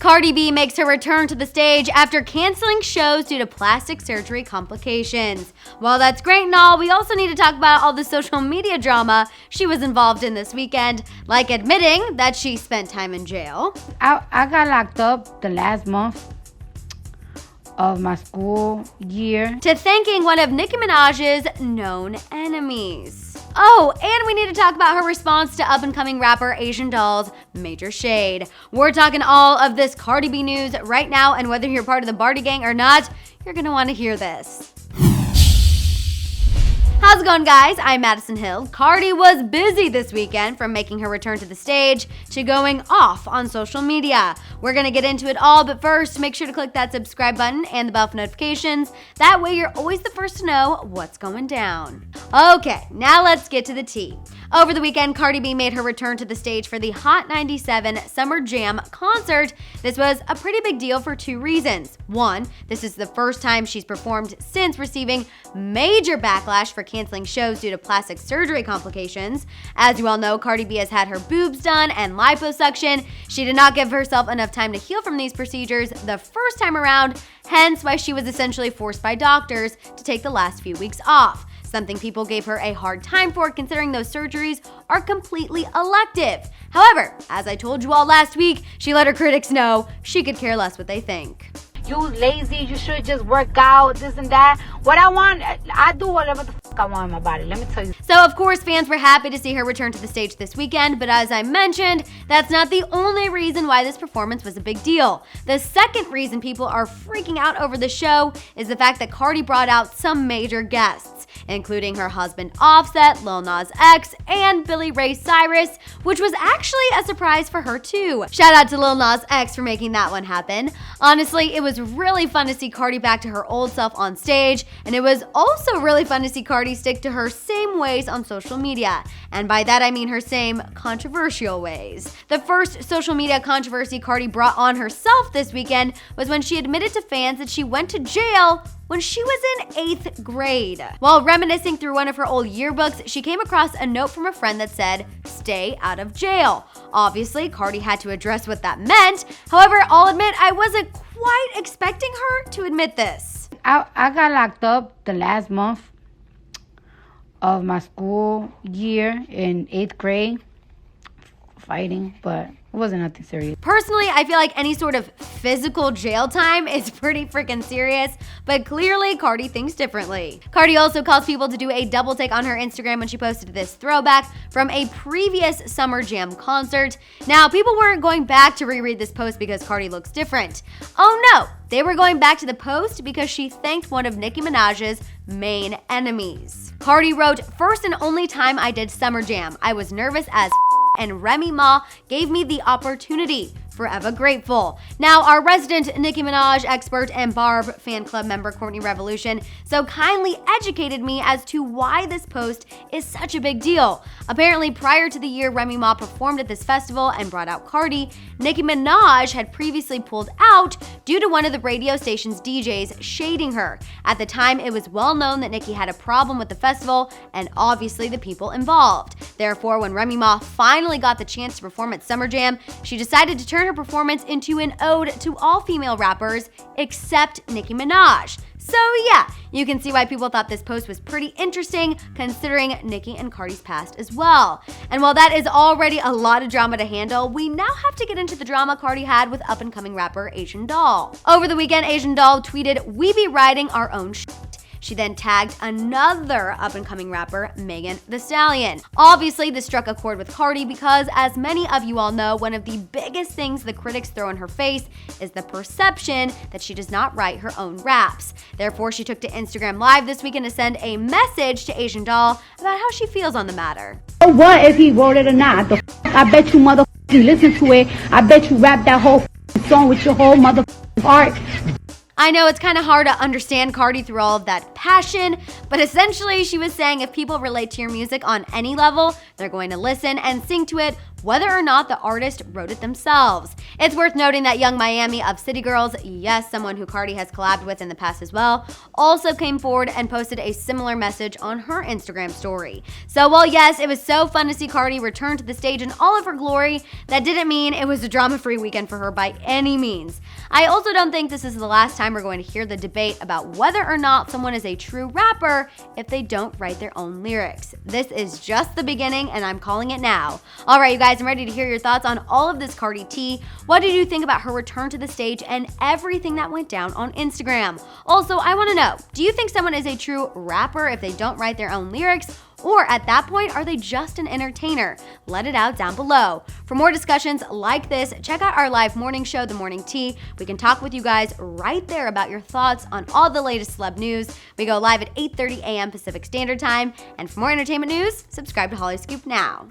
Cardi B makes her return to the stage after canceling shows due to plastic surgery complications. While that's great and all, we also need to talk about all the social media drama she was involved in this weekend, like admitting that she spent time in jail. I got locked up the last month of my school year. To thanking one of Nicki Minaj's known enemies. Oh, and we need to talk about her response to up-and-coming rapper Asian Doll's major shade. We're talking all of this Cardi B news right now, and whether you're part of the Barty gang or not, you're gonna want to hear this. How's it going, guys? I'm Madison Hill. Cardi was busy this weekend, from making her return to the stage to going off on social media. We're gonna get into it all, but first, make sure to click that subscribe button and the bell for notifications. That way you're always the first to know what's going down. Okay, now let's get to the tea. Over the weekend, Cardi B made her return to the stage for the Hot 97 Summer Jam concert. This was a pretty big deal for two reasons. One, this is the first time she's performed since receiving major backlash for canceling shows due to plastic surgery complications. As you all know, Cardi B has had her boobs done and liposuction. She did not give herself enough time to heal from these procedures the first time around, hence why she was essentially forced by doctors to take the last few weeks off. Something people gave her a hard time for, considering those surgeries are completely elective. However, as I told you all last week, she let her critics know she could care less what they think. You lazy, you should just work out, this and that. What I want, I do whatever the fuck I want in my body, let me tell you. So of course, fans were happy to see her return to the stage this weekend, but as I mentioned, that's not the only reason why this performance was a big deal. The second reason people are freaking out over the show is the fact that Cardi brought out some major guests, including her husband Offset, Lil Nas X, and Billy Ray Cyrus, which was actually a surprise for her too. Shout out to Lil Nas X for making that one happen. Honestly, it was really fun to see Cardi back to her old self on stage, and it was also really fun to see Cardi stick to her same ways on social media. And by that I mean her same controversial ways. The first social media controversy Cardi brought on herself this weekend was when she admitted to fans that she went to jail when she was in 8th grade. While reminiscing through one of her old yearbooks, she came across a note from a friend that said, "Stay out of jail." Obviously, Cardi had to address what that meant. However, I'll admit I wasn't quite expecting her to admit this. I got locked up the last month of my school year in 8th grade, fighting, but it wasn't nothing serious. Personally, I feel like any sort of physical jail time is pretty freaking serious, but clearly Cardi thinks differently. Cardi also caused people to do a double take on her Instagram when she posted this throwback from a previous Summer Jam concert. Now, people weren't going back to reread this post because Cardi looks different. Oh no, they were going back to the post because she thanked one of Nicki Minaj's main enemies. Cardi wrote, "First and only time I did Summer Jam. I was nervous as and Remy Ma gave me the opportunity. Forever grateful." Now, our resident Nicki Minaj expert and Barb fan club member Courtney Revolution so kindly educated me as to why this post is such a big deal. Apparently, prior to the year Remy Ma performed at this festival and brought out Cardi, Nicki Minaj had previously pulled out due to one of the radio station's DJs shading her. At the time, it was well known that Nicki had a problem with the festival and obviously the people involved. Therefore, when Remy Ma finally got the chance to perform at Summer Jam, she decided to turn her performance into an ode to all female rappers except Nicki Minaj. So yeah, you can see why people thought this post was pretty interesting, considering Nicki and Cardi's past as well. And while that is already a lot of drama to handle, we now have to get into the drama Cardi had with up-and-coming rapper Asian Doll. Over the weekend, Asian Doll tweeted, "We be riding our own shit." She then tagged another up-and-coming rapper, Megan Thee Stallion. Obviously, this struck a chord with Cardi because, as many of you all know, one of the biggest things the critics throw in her face is the perception that she does not write her own raps. Therefore, she took to Instagram Live this weekend to send a message to Asian Doll about how she feels on the matter. What if he wrote it or not? I bet you motherfucking listen to it. I bet you rap that whole song with your whole motherfucking heart. I know it's kind of hard to understand Cardi through all of that passion, but essentially she was saying if people relate to your music on any level, they're going to listen and sing to it whether or not the artist wrote it themselves. It's worth noting that Young Miami of City Girls, yes, someone who Cardi has collabed with in the past as well, also came forward and posted a similar message on her Instagram story. So while yes, it was so fun to see Cardi return to the stage in all of her glory, that didn't mean it was a drama-free weekend for her by any means. I also don't think this is the last time we're going to hear the debate about whether or not someone is a true rapper if they don't write their own lyrics. This is just the beginning, and I'm calling it now. All right, you guys, I'm ready to hear your thoughts on all of this Cardi tea. What did you think about her return to the stage and everything that went down on Instagram? Also, I want to know, do you think someone is a true rapper if they don't write their own lyrics? Or at that point, are they just an entertainer? Let it out down below. For more discussions like this, check out our live morning show, The Morning Tea. We can talk with you guys right there about your thoughts on all the latest celeb news. We go live at 8:30 a.m. Pacific Standard Time. And for more entertainment news, subscribe to Hollyscoop now.